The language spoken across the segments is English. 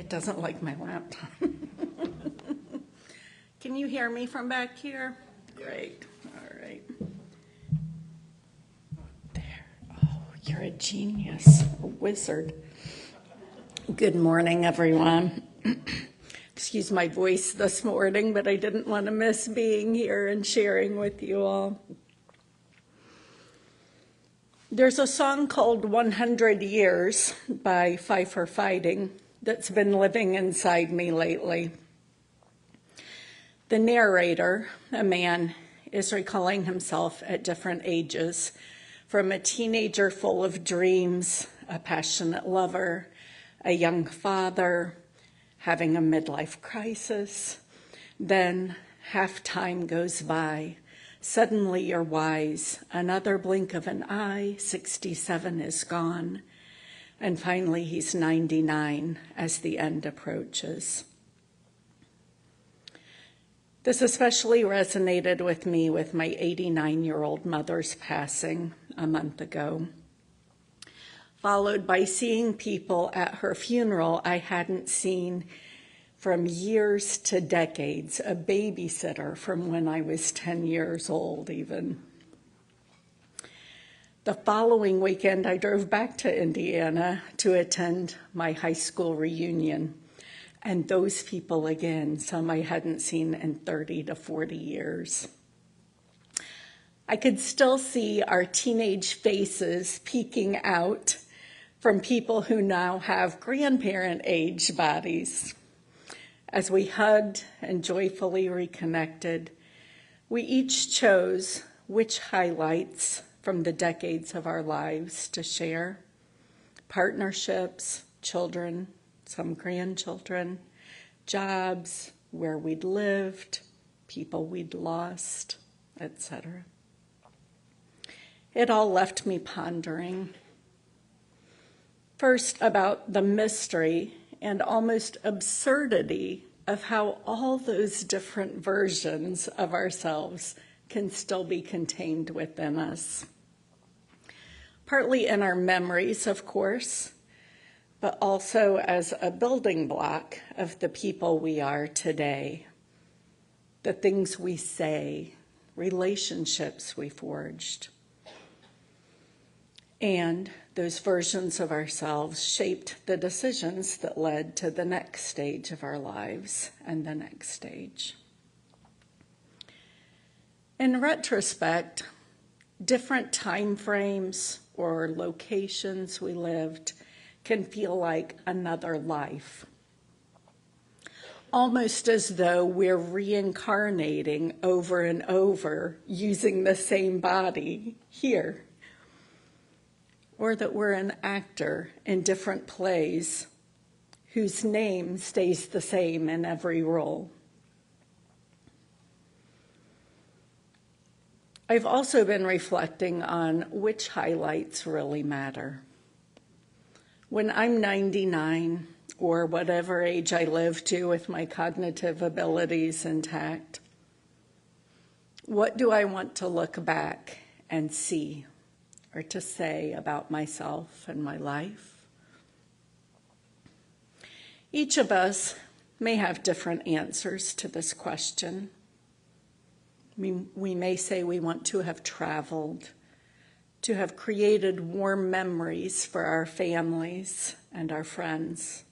It doesn't like my laptop. Can you hear me from back here? Great. All right. There. Oh, you're a genius, a wizard. Good morning, everyone. Excuse my voice this morning, but I didn't want to miss being here and sharing with you all. There's a song called 100 Years by Pfeiffer Fighting that's been living inside me lately. The narrator, a man, is recalling himself at different ages, from a teenager full of dreams, a passionate lover, a young father, having a midlife crisis. Then half time goes by. Suddenly you're wise. Another blink of an eye, 67 is gone. And finally he's 99 as the end approaches. This especially resonated with me with my 89-year-old mother's passing a month ago, followed by seeing people at her funeral I hadn't seen from years to decades, a babysitter from when I was 10 years old even. The following weekend, I drove back to Indiana to attend my high school reunion. And those people again, some I hadn't seen in 30 to 40 years. I could still see our teenage faces peeking out from people who now have grandparent age bodies. As we hugged and joyfully reconnected, we each chose which highlights from the decades of our lives to share. Partnerships, children, some grandchildren, jobs, where we'd lived, people we'd lost, etc. It all left me pondering. First, about the mystery and almost absurdity of how all those different versions of ourselves can still be contained within us. Partly in our memories, of course, but also as a building block of the people we are today, the things we say, relationships we forged. And those versions of ourselves shaped the decisions that led to the next stage of our lives and the next stage. In retrospect, different time frames or locations we lived can feel like another life, almost as though we're reincarnating over and over using the same body here, or that we're an actor in different plays whose name stays the same in every role. I've also been reflecting on which highlights really matter. When I'm 99, or whatever age I live to with my cognitive abilities intact, what do I want to look back and see or to say about myself and my life? Each of us may have different answers to this question. We may say we want to have traveled, to have created warm memories for our families and our friends,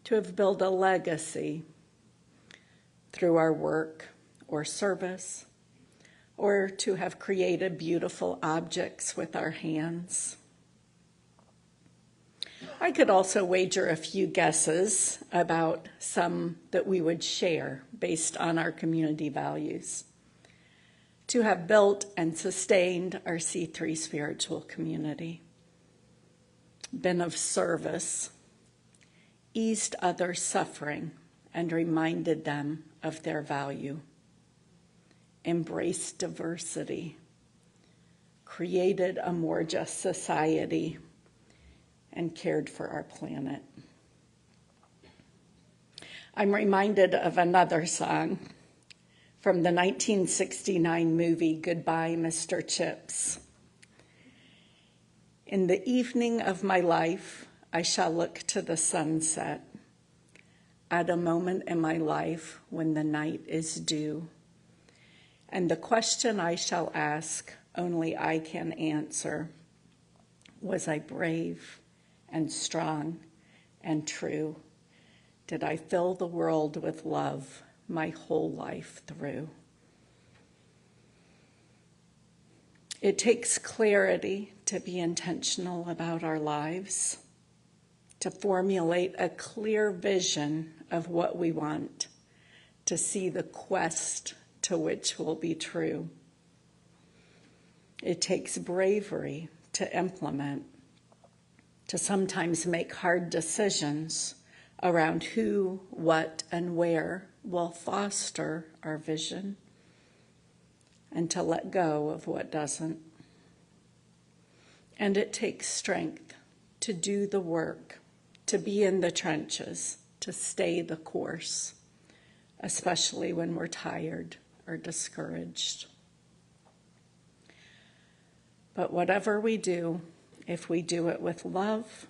to have built a legacy through our work or service, or to have created beautiful objects with our hands. I could also wager a few guesses about some that we would share based on our community values. To have built and sustained our C3 spiritual community, been of service, eased others' suffering and reminded them of their value, embraced diversity, created a more just society, and cared for our planet. I'm reminded of another song from the 1969 movie Goodbye, Mr. Chips. In the evening of my life, I shall look to the sunset at a moment in my life when the night is due. And the question I shall ask, only I can answer, was I brave and strong and true? Did I fill the world with love my whole life through? It takes clarity to be intentional about our lives, to formulate a clear vision of what we want, to see the quest to which will be true. It takes bravery to implement, to sometimes make hard decisions around who, what, and where will foster our vision, and to let go of what doesn't. And it takes strength to do the work, to be in the trenches, to stay the course, especially when we're tired or discouraged. But whatever we do, if we do it with love,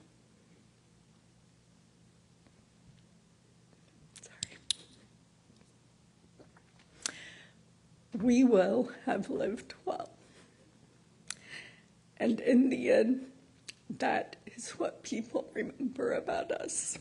we will have lived well. And in the end, that is what people remember about us.